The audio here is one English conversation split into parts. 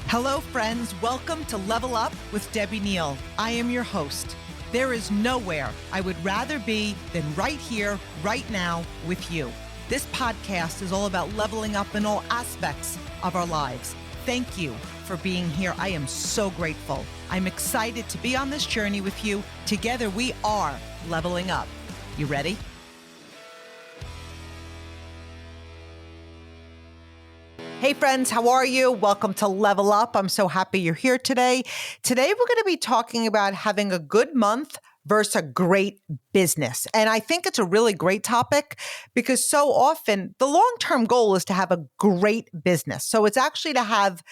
Hello, friends. Welcome to Level Up with Debbie Neal. I am your host. There is nowhere I would rather be than right here, right now with you. This podcast is all about leveling up in all aspects of our lives. Thank you for being here. I am so grateful. I'm excited to be on this journey with you. Together, we are leveling up. You ready? Hey friends, how are you? Welcome to Level Up. I'm so happy you're here today. Today we're going to be talking about having a good month versus a great business. And I think it's a really great topic because so often the long-term goal is to have a great business. So it's actually to have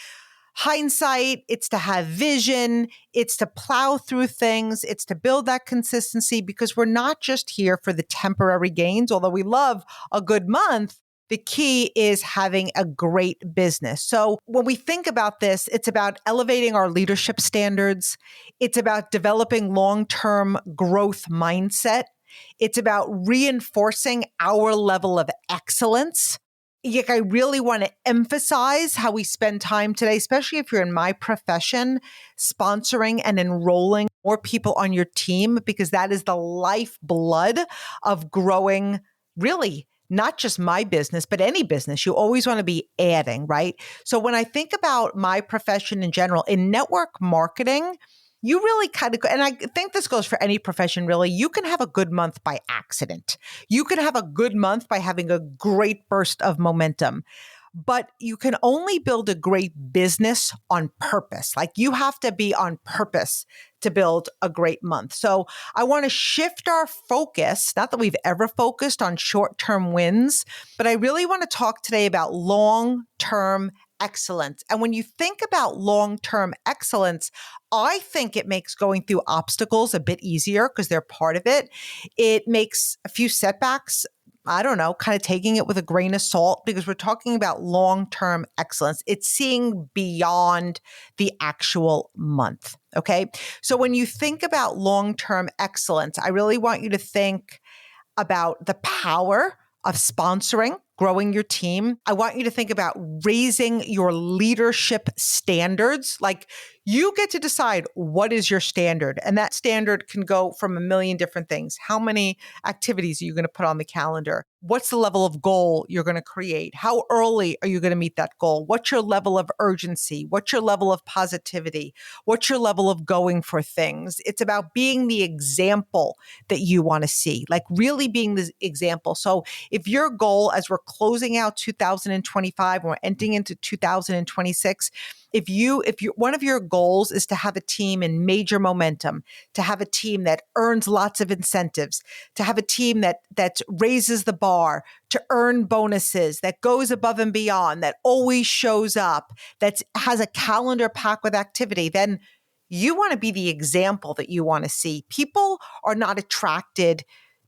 hindsight, it's to have vision, it's to plow through things, it's to build that consistency because we're not just here for the temporary gains, although we love a good month. The key is having a great business. So when we think about this, it's about elevating our leadership standards. It's about developing long-term growth mindset. It's about reinforcing our level of excellence. I really want to emphasize how we spend time today, especially if you're in my profession, sponsoring and enrolling more people on your team, because that is the lifeblood of growing really not just my business, but any business. You always want to be adding, right? So when I think about my profession in general, in network marketing, you really kind of, and I think this goes for any profession really, you can have a good month by accident. You can have a good month by having a great burst of momentum. But you can only build a great business on purpose. Like you have to be on purpose to build a great month. So I want to shift our focus, not that we've ever focused on short-term wins, but I really want to talk today about long-term excellence. And when you think about long-term excellence, I think it makes going through obstacles a bit easier because they're part of it. It makes a few setbacks, I don't know, kind of taking it with a grain of salt because we're talking about long-term excellence. It's seeing beyond the actual month. Okay. So when you think about long-term excellence, I really want you to think about the power of sponsoring, growing your team. I want you to think about raising your leadership standards. Like you get to decide what is your standard. And that standard can go from a million different things. How many activities are you going to put on the calendar? What's the level of goal you're going to create? How early are you going to meet that goal? What's your level of urgency? What's your level of positivity? What's your level of going for things? It's about being the example that you want to see, like really being the example. So if your goal as we're closing out 2025 and we're entering into 2026, if you one of your goals is to have a team in major momentum, to have a team that earns lots of incentives, to have a team that raises the bar, to earn bonuses, that goes above and beyond, that always shows up, that has a calendar packed with activity, then you want to be the example that you want to see. People are not attracted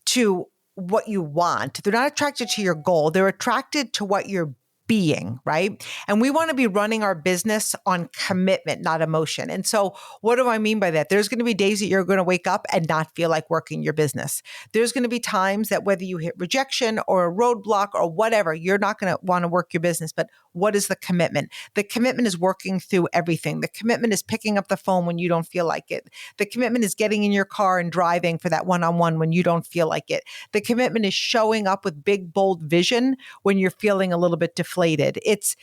to what you want. They're not attracted to your goal. They're attracted to what you're being, right? And we want to be running our business on commitment, not emotion. And so what do I mean by that? There's going to be days that you're going to wake up and not feel like working your business. There's going to be times that whether you hit rejection or a roadblock or whatever, you're not going to want to work your business. But what is the commitment? The commitment is working through everything. The commitment is picking up the phone when you don't feel like it. The commitment is getting in your car and driving for that one-on-one when you don't feel like it. The commitment is showing up with big, bold vision when you're feeling a little bit deflated. It's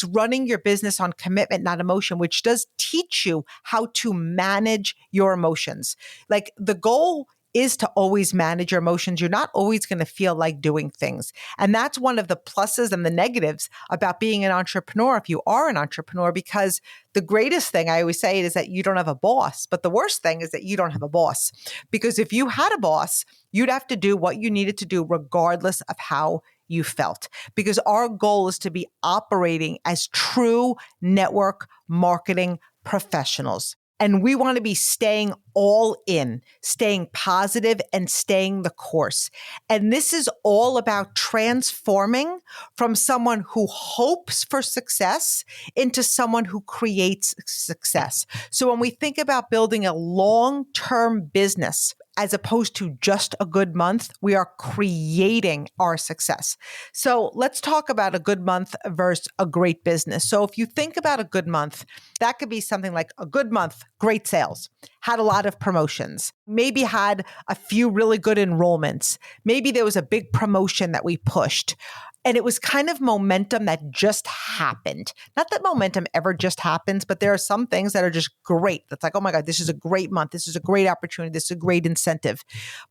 running your business on commitment, not emotion, which does teach you how to manage your emotions. Like the goal is to always manage your emotions. You're not always going to feel like doing things. And that's one of the pluses and the negatives about being an entrepreneur if you are an entrepreneur, because the greatest thing I always say is that you don't have a boss. But the worst thing is that you don't have a boss. Because if you had a boss, you'd have to do what you needed to do regardless of how you felt. Because our goal is to be operating as true network marketing professionals. And we want to be staying all in, staying positive and staying the course. And this is all about transforming from someone who hopes for success into someone who creates success. So when we think about building a long-term business, as opposed to just a good month, we are creating our success. So let's talk about a good month versus a great business. So if you think about a good month, that could be something like a good month, great sales, had a lot of promotions, maybe had a few really good enrollments. Maybe there was a big promotion that we pushed. And it was kind of momentum that just happened. Not that momentum ever just happens, but there are some things that are just great. That's like, oh my God, this is a great month. This is a great opportunity. This is a great incentive.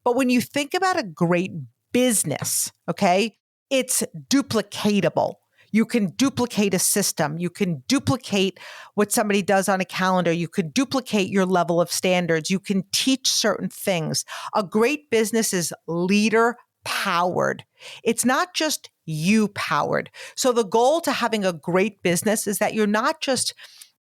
But when you think about a great business, okay, it's duplicatable. You can duplicate a system. You can duplicate what somebody does on a calendar. You could duplicate your level of standards. You can teach certain things. A great business is leader powered. It's not just you powered. So the goal to having a great business is that you're not just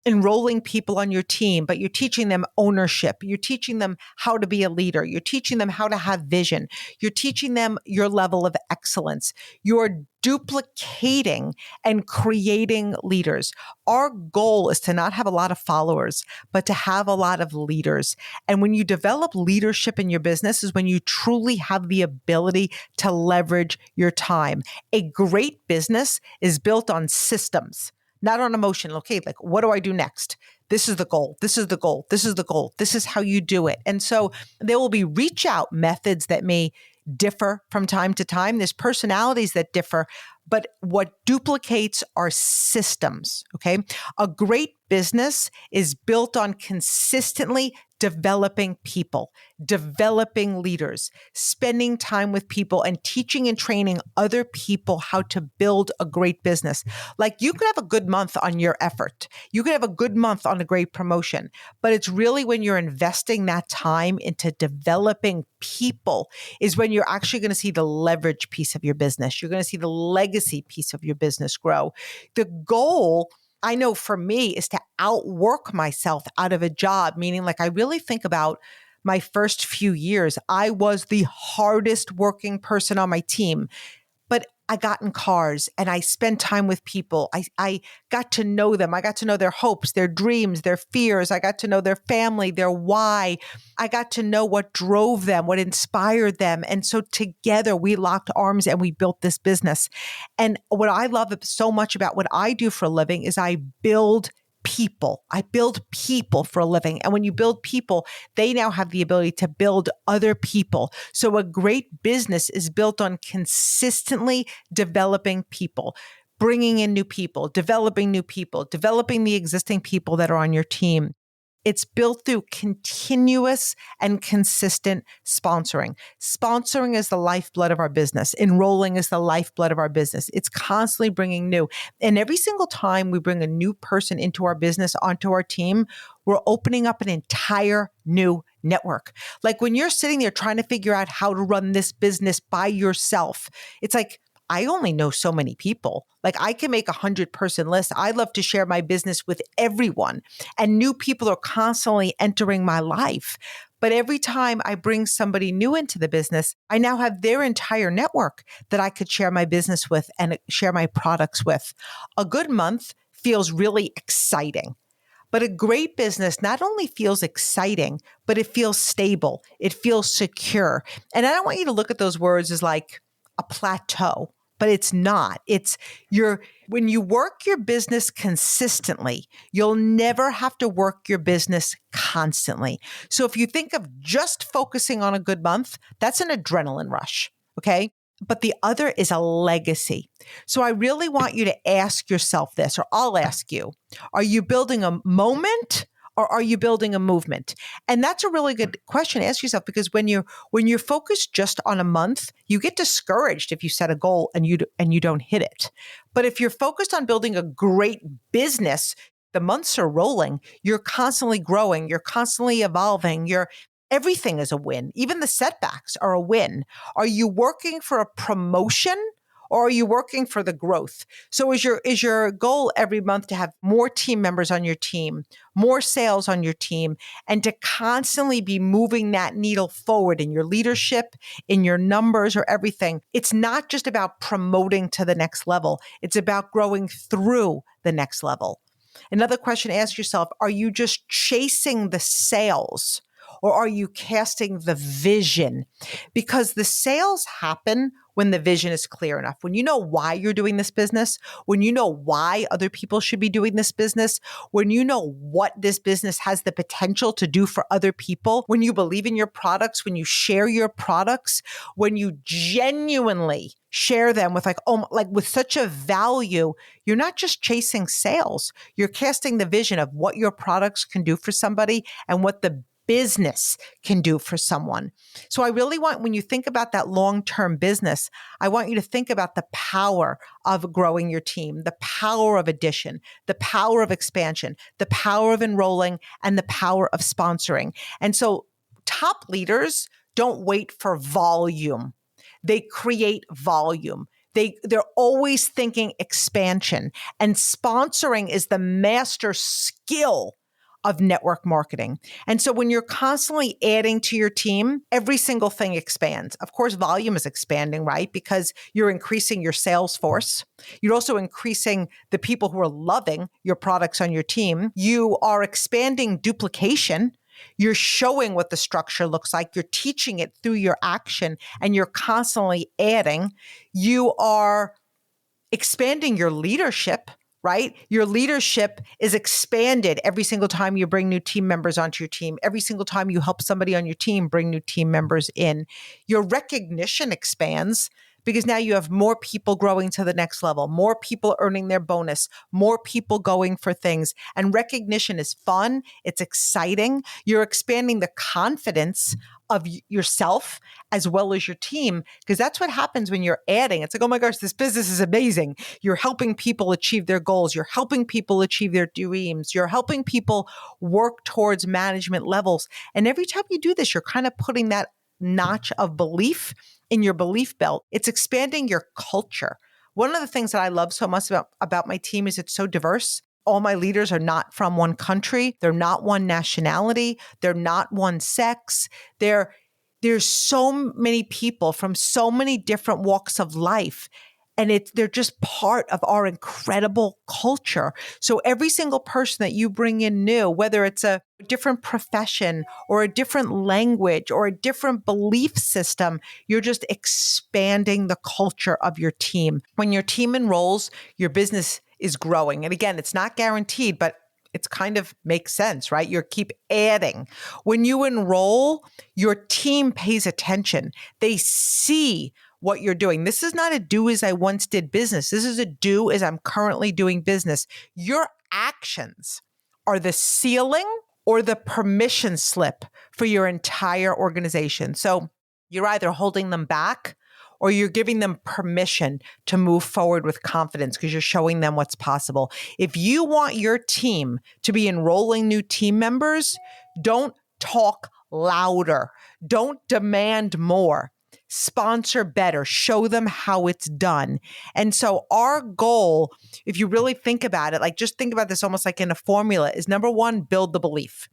enrolling people on your team, but you're teaching them ownership. You're teaching them how to be a leader. You're teaching them how to have vision. You're teaching them your level of excellence. You're duplicating and creating leaders. Our goal is to not have a lot of followers, but to have a lot of leaders. And when you develop leadership in your business is when you truly have the ability to leverage your time. A great business is built on systems, not on emotion. Okay, like, what do I do next? This is the goal. This is the goal. This is the goal. This is how you do it. And so there will be reach out methods that may differ from time to time. There's personalities that differ, but what duplicates are systems. Okay. A great business is built on consistently developing people, developing leaders, spending time with people and teaching and training other people how to build a great business. Like you could have a good month on your effort. You could have a good month on a great promotion, but it's really when you're investing that time into developing people is when you're actually going to see the leverage piece of your business. You're going to see the legacy piece of your business grow. The goal, I know for me, is to outwork myself out of a job, meaning like I really think about my first few years. I was the hardest working person on my team, but I got in cars and I spent time with people. I got to know them. I got to know their hopes, their dreams, their fears. I got to know their family, their why. I got to know what drove them, what inspired them. And so together we locked arms and we built this business. And what I love so much about what I do for a living is I build people. I build people for a living. And when you build people, they now have the ability to build other people. So a great business is built on consistently developing people, bringing in new people, developing the existing people that are on your team. It's built through continuous and consistent sponsoring. Sponsoring is the lifeblood of our business. Enrolling is the lifeblood of our business. It's constantly bringing new. And every single time we bring a new person into our business, onto our team, we're opening up an entire new network. Like when you're sitting there trying to figure out how to run this business by yourself, it's like, I only know so many people. Like I can make 100-person list. I love to share my business with everyone, and new people are constantly entering my life. But every time I bring somebody new into the business, I now have their entire network that I could share my business with and share my products with. A good month feels really exciting. But a great business not only feels exciting, but it feels stable. It feels secure. And I don't want you to look at those words as like a plateau, but it's not. When you work your business consistently, you'll never have to work your business constantly. So if you think of just focusing on a good month, that's an adrenaline rush. Okay. But the other is a legacy. So I really want you to ask yourself this, or I'll ask you, are you building a moment or are you building a movement? And that's a really good question to ask yourself, because when you're focused just on a month, you get discouraged if you set a goal and you don't hit it. But if you're focused on building a great business, the months are rolling, you're constantly growing, you're constantly evolving, everything is a win. Even the setbacks are a win. Are you working for a promotion Or are you working for the growth? So is your goal every month to have more team members on your team, more sales on your team, and to constantly be moving that needle forward in your leadership, in your numbers or everything? It's not just about promoting to the next level. It's about growing through the next level. Another question, ask yourself, are you just chasing the sales or are you casting the vision? Because the sales happen when the vision is clear enough. When you know why you're doing this business, when you know why other people should be doing this business, when you know what this business has the potential to do for other people, when you believe in your products, when you share your products, when you genuinely share them with with such a value, you're not just chasing sales. You're casting the vision of what your products can do for somebody and what the business can do for someone. So I really want, when you think about that long-term business, I want you to think about the power of growing your team, the power of addition, the power of expansion, the power of enrolling, and the power of sponsoring. And so top leaders don't wait for volume. They create volume. They're always thinking expansion, and sponsoring is the master skill of network marketing. And so when you're constantly adding to your team, every single thing expands. Of course, volume is expanding, right? Because you're increasing your sales force. You're also increasing the people who are loving your products on your team. You are expanding duplication. You're showing what the structure looks like. You're teaching it through your action, and you're constantly adding. You are expanding your leadership, right? Your leadership is expanded every single time you bring new team members onto your team. Every single time you help somebody on your team bring new team members in. Your recognition expands because now you have more people growing to the next level, more people earning their bonus, more people going for things. And recognition is fun. It's exciting. You're expanding the confidence of yourself as well as your team, because that's what happens when you're adding. It's like, oh my gosh, this business is amazing. You're helping people achieve their goals. You're helping people achieve their dreams. You're helping people work towards management levels. And every time you do this, you're kind of putting that notch of belief in your belief belt. It's expanding your culture. One of the things that I love so much about my team is it's so diverse. All my leaders are not from one country. They're not one nationality. They're not one sex. There's so many people from so many different walks of life. And they're just part of our incredible culture. So every single person that you bring in new, whether it's a different profession or a different language or a different belief system, you're just expanding the culture of your team. When your team enrolls, your business is growing. And again, it's not guaranteed, but it's kind of makes sense, right? You keep adding. When you enroll, your team pays attention. They see what you're doing. This is not a do as I once did business. This is a do as I'm currently doing business. Your actions are the ceiling or the permission slip for your entire organization. So you're either holding them back or you're giving them permission to move forward with confidence because you're showing them what's possible. If you want your team to be enrolling new team members, don't talk louder. Don't demand more. Sponsor better, show them how it's done. And so our goal, if you really think about it, like just think about this almost like in a formula, is number one, build the belief.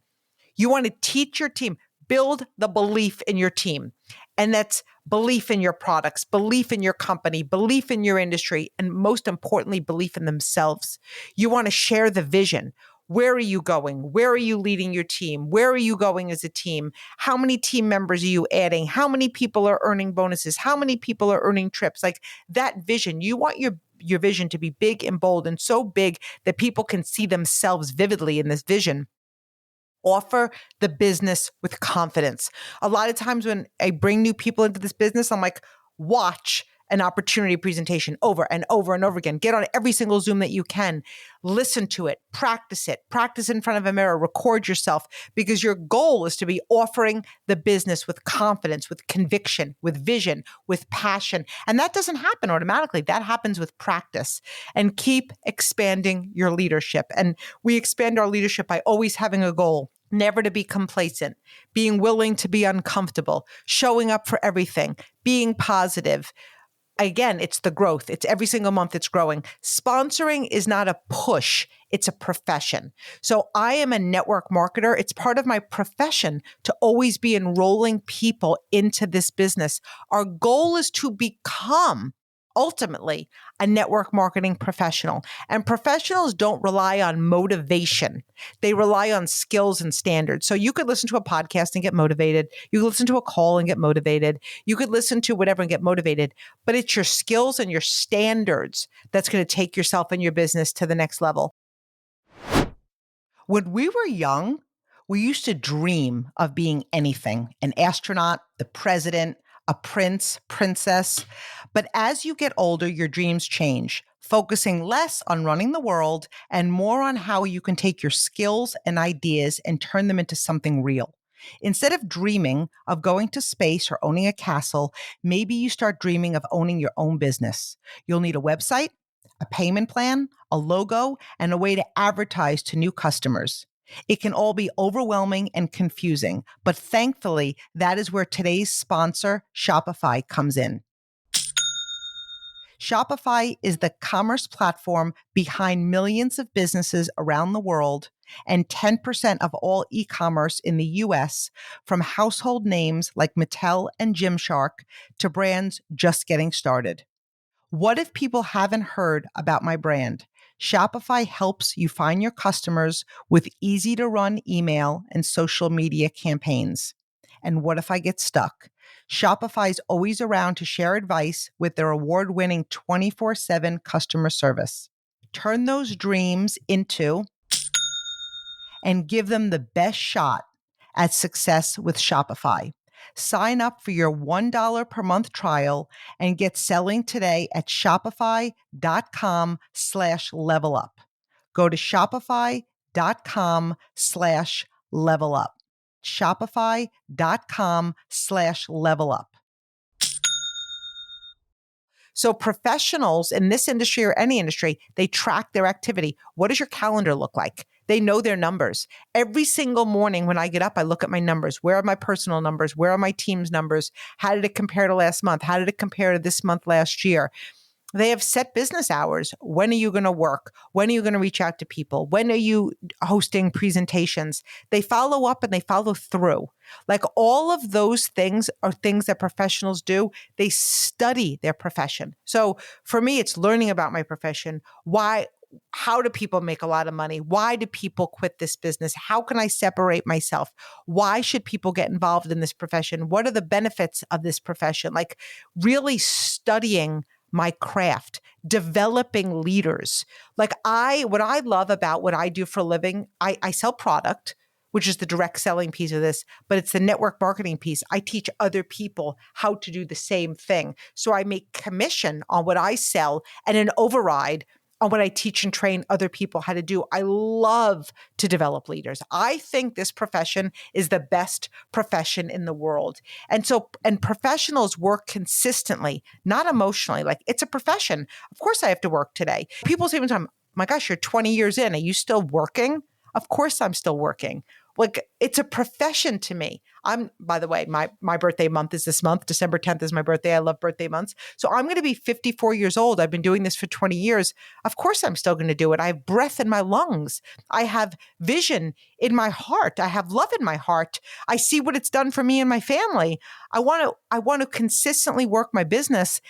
You want to teach your team, build the belief in your team. And that's belief in your products, belief in your company, belief in your industry, and most importantly, belief in themselves. You want to share the vision. Where are you going? Where are you leading your team? Where are you going as a team? How many team members are you adding? How many people are earning bonuses? How many people are earning trips? Like that vision. You want your vision to be big and bold and so big that people can see themselves vividly in this vision. Offer the business with confidence. A lot of times when I bring new people into this business, I'm like, watch an opportunity presentation over and over and over again. Get on every single Zoom that you can. Listen to it. Practice in front of a mirror. Record yourself because your goal is to be offering the business with confidence, with conviction, with vision, with passion. And that doesn't happen automatically. That happens with practice. And keep expanding your leadership. And we expand our leadership by always having a goal. Never to be complacent, being willing to be uncomfortable, showing up for everything, being positive, Again, it's the growth. It's every single month it's growing. Sponsoring is not a push. It's a profession. So I am a network marketer. It's part of my profession to always be enrolling people into this business. Our goal is to become ultimately a network marketing professional. And professionals don't rely on motivation. They rely on skills and standards. So you could listen to a podcast and get motivated. You could listen to a call and get motivated. You could listen to whatever and get motivated, but it's your skills and your standards that's going to take yourself and your business to the next level. When we were young, we used to dream of being anything, an astronaut, the president, a prince, princess. But as you get older, your dreams change, focusing less on running the world and more on how you can take your skills and ideas and turn them into something real. Instead of dreaming of going to space or owning a castle, maybe you start dreaming of owning your own business. You'll need a website, a payment plan, a logo, and a way to advertise to new customers. It can all be overwhelming and confusing, but thankfully, that is where today's sponsor, Shopify, comes in. Shopify is the commerce platform behind millions of businesses around the world and 10% of all e-commerce in the US, from household names like Mattel and Gymshark to brands just getting started. What if people haven't heard about my brand? Shopify helps you find your customers with easy to run email and social media campaigns. And what if I get stuck? Shopify's always around to share advice with their award-winning 24/7 customer service. Turn those dreams into and give them the best shot at success with Shopify. Sign up for your $1 per month trial and get selling today at shopify.com/level up. Go to shopify.com/level up. Shopify.com/level up. So professionals in this industry or any industry, they track their activity. What does your calendar look like? They know their numbers. Every single morning when I get up, I look at my numbers. Where are my personal numbers? Where are my team's numbers? How did it compare to last month? How did it compare to this month last year? They have set business hours. When are you going to work? When are you going to reach out to people? When are you hosting presentations? They follow up and they follow through. Like all of those things are things that professionals do. They study their profession. So for me, it's learning about my profession. How do people make a lot of money? Why do people quit this business? How can I separate myself? Why should people get involved in this profession? What are the benefits of this profession? Like really studying my craft, developing leaders. What I love about what I do for a living, I sell product, which is the direct selling piece of this, but it's the network marketing piece. I teach other people how to do the same thing. So I make commission on what I sell and an override on what I teach and train other people how to do. I love to develop leaders. I think this profession is the best profession in the world. And professionals work consistently, not emotionally. Like it's a profession. Of course I have to work today. People say all the time, my gosh, you're 20 years in. Are you still working? Of course I'm still working. Like it's a profession to me. By the way, my birthday month is this month. December 10th is my birthday. I love birthday months. So I'm going to be 54 years old. I've been doing this for 20 years. Of course I'm still going to do it. I have breath in my lungs. I have vision in my heart. I have love in my heart. I see what it's done for me and my family. I want to consistently work my business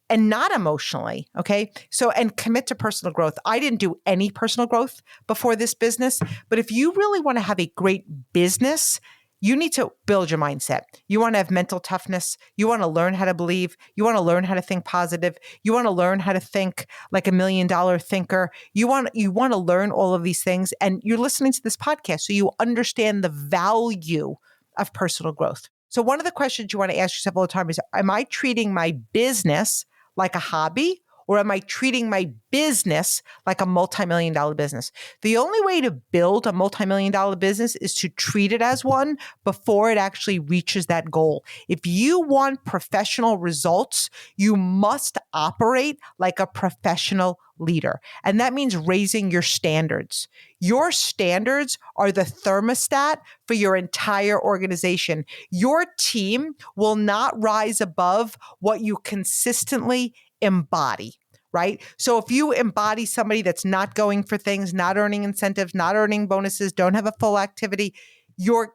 and not emotionally. Okay. So, and commit to personal growth. I didn't do any personal growth before this business, but if you really want to have a great business, you need to build your mindset. You want to have mental toughness. You want to learn how to believe. You want to learn how to think positive. You want to learn how to think like $1 million thinker. You want to learn all of these things. And you're listening to this podcast so you understand the value of personal growth. So one of the questions you want to ask yourself all the time is, am I treating my business like a hobby Or am I treating my business like a multi-million-dollar business? The only way to build a multi-million-dollar business is to treat it as one before it actually reaches that goal. If you want professional results, you must operate like a professional leader. And that means raising your standards. Your standards are the thermostat for your entire organization. Your team will not rise above what you consistently embody, right? So if you embody somebody that's not going for things, not earning incentives, not earning bonuses, don't have a full activity, your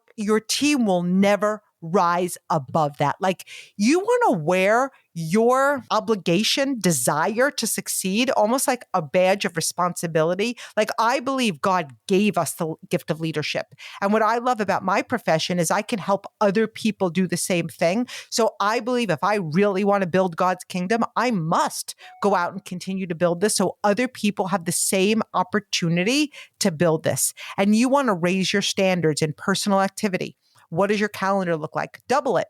team will never rise above that. Like, you want to wear your obligation, desire to succeed, almost like a badge of responsibility. Like, I believe God gave us the gift of leadership. And what I love about my profession is I can help other people do the same thing. So I believe if I really want to build God's kingdom, I must go out and continue to build this so other people have the same opportunity to build this. And you want to raise your standards in personal activity. What does your calendar look like? Double it.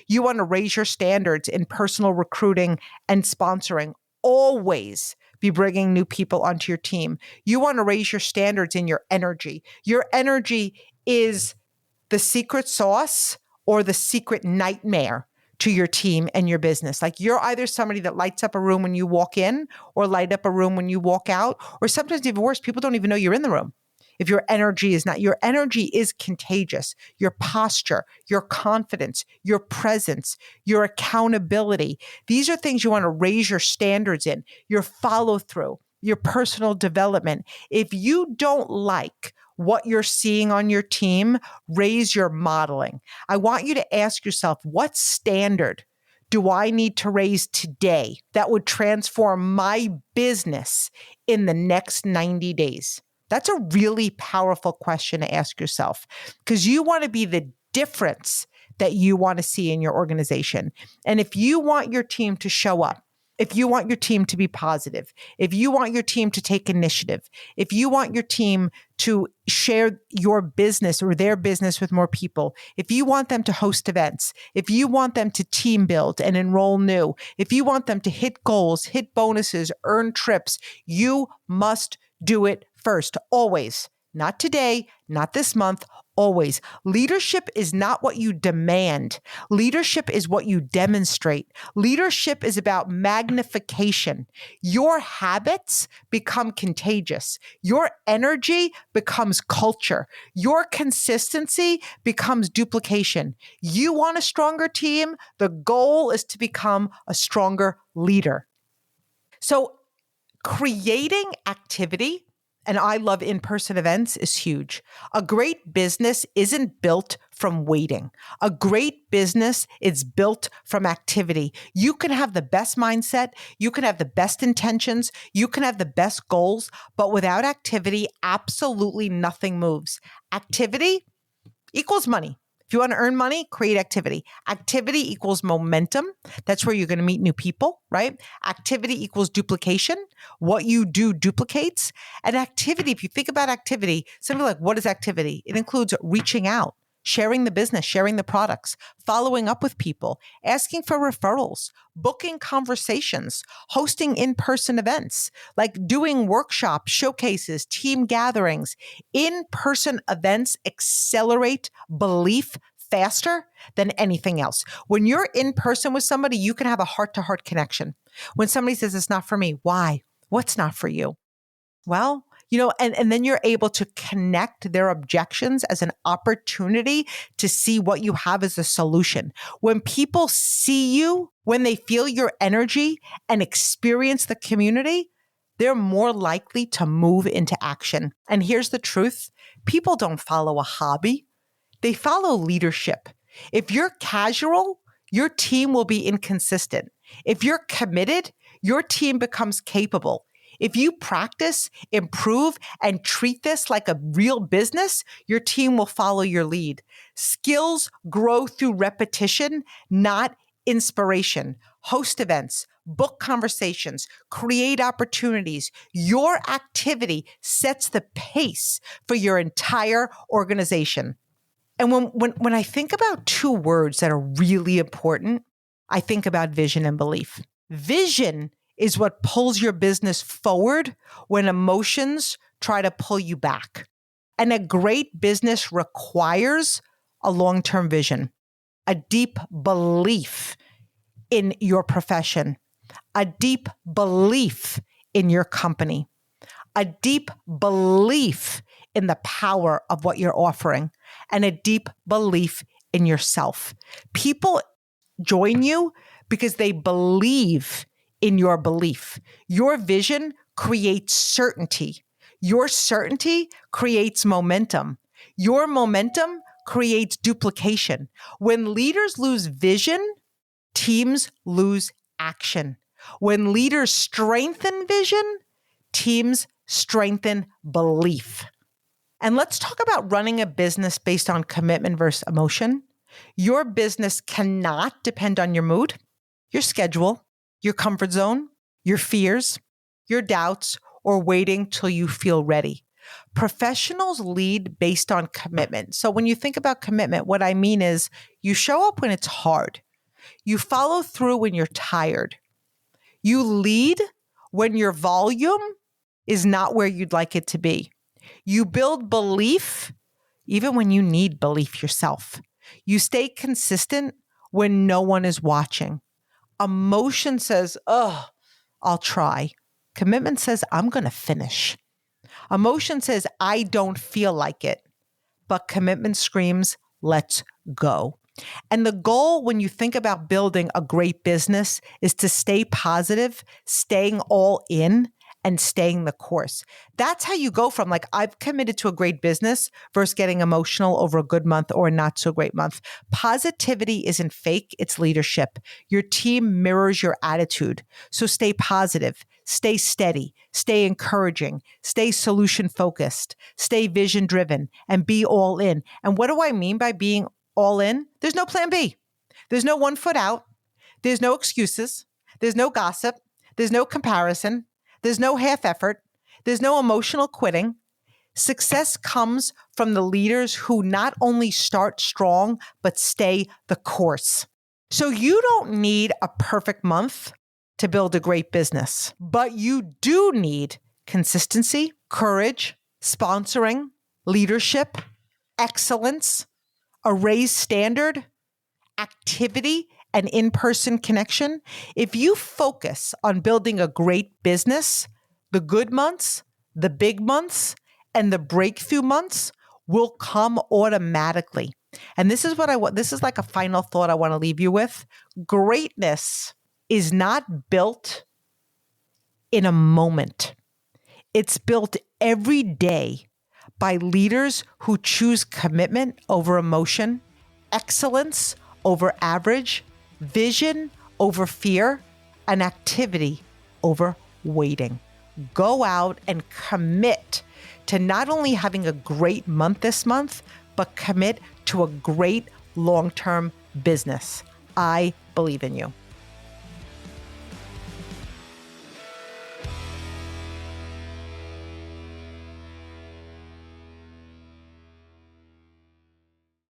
You want to raise your standards in personal recruiting and sponsoring. Always be bringing new people onto your team. You want to raise your standards in your energy. Your energy is the secret sauce or the secret nightmare to your team and your business. Like, you're either somebody that lights up a room when you walk in or light up a room when you walk out, or sometimes even worse, people don't even know you're in the room. If your energy is not, your energy is contagious. Your posture, your confidence, your presence, your accountability. These are things you want to raise your standards in, your follow through, your personal development. If you don't like what you're seeing on your team, raise your modeling. I want you to ask yourself, what standard do I need to raise today that would transform my business in the next 90 days? That's a really powerful question to ask yourself, because you want to be the difference that you want to see in your organization. And if you want your team to show up, if you want your team to be positive, if you want your team to take initiative, if you want your team to share your business or their business with more people, if you want them to host events, if you want them to team build and enroll new, if you want them to hit goals, hit bonuses, earn trips, you must do it first, always. Not today, not this month, always. Leadership is not what you demand. Leadership is what you demonstrate. Leadership is about magnification. Your habits become contagious. Your energy becomes culture. Your consistency becomes duplication. You want a stronger team? The goal is to become a stronger leader. So, creating activity, and I love in-person events, is huge. A great business isn't built from waiting. A great business is built from activity. You can have the best mindset, you can have the best intentions, you can have the best goals, but without activity, absolutely nothing moves. Activity equals money. If you want to earn money, create activity. Activity equals momentum. That's where you're going to meet new people, right? Activity equals duplication. What you do duplicates. And activity, if you think about activity, something like, what is activity? It includes reaching out, sharing the business, sharing the products, following up with people, asking for referrals, booking conversations, hosting in-person events, like doing workshops, showcases, team gatherings. In-person events accelerate belief faster than anything else. When you're in person with somebody, you can have a heart-to-heart connection. When somebody says, it's not for me, why? What's not for you? Well, and then you're able to connect their objections as an opportunity to see what you have as a solution. When people see you, when they feel your energy and experience the community, they're more likely to move into action. And here's the truth. People don't follow a hobby. They follow leadership. If you're casual, your team will be inconsistent. If you're committed, your team becomes capable. If you practice, improve, and treat this like a real business, your team will follow your lead. Skills grow through repetition, not inspiration. Host events, book conversations, create opportunities. Your activity sets the pace for your entire organization. And when I think about two words that are really important, I think about vision and belief. Vision is what pulls your business forward when emotions try to pull you back. And a great business requires a long-term vision, a deep belief in your profession, a deep belief in your company, a deep belief in the power of what you're offering, and a deep belief in yourself. People join you because they believe in your belief. Your vision creates certainty. Your certainty creates momentum. Your momentum creates duplication. When leaders lose vision, teams lose action. When leaders strengthen vision, teams strengthen belief. And let's talk about running a business based on commitment versus emotion. Your business cannot depend on your mood, your schedule, your comfort zone, your fears, your doubts, or waiting till you feel ready. Professionals lead based on commitment. So when you think about commitment, what I mean is you show up when it's hard. You follow through when you're tired. You lead when your volume is not where you'd like it to be. You build belief even when you need belief yourself. You stay consistent when no one is watching. Emotion says, oh, I'll try. Commitment says, I'm going to finish. Emotion says, I don't feel like it. But commitment screams, let's go. And the goal when you think about building a great business is to stay positive, staying all in, and staying the course. That's how you go from I've committed to a great business versus getting emotional over a good month or a not so great month. Positivity isn't fake, it's leadership. Your team mirrors your attitude. So stay positive, stay steady, stay encouraging, stay solution focused, stay vision driven, and be all in. And what do I mean by being all in? There's no plan B. There's no 1 foot out. There's no excuses. There's no gossip. There's no comparison. There's no half effort. There's no emotional quitting. Success comes from the leaders who not only start strong, but stay the course. So you don't need a perfect month to build a great business, but you do need consistency, courage, sponsoring, leadership, excellence, a raised standard, activity, and in-person connection. If you focus on building a great business, the good months, the big months, and the breakthrough months will come automatically. And this is what I want. This is like a final thought I want to leave you with. Greatness is not built in a moment. It's built every day by leaders who choose commitment over emotion, excellence over average, vision over fear, and activity over waiting. Go out and commit to not only having a great month this month, but commit to a great long-term business. I believe in you.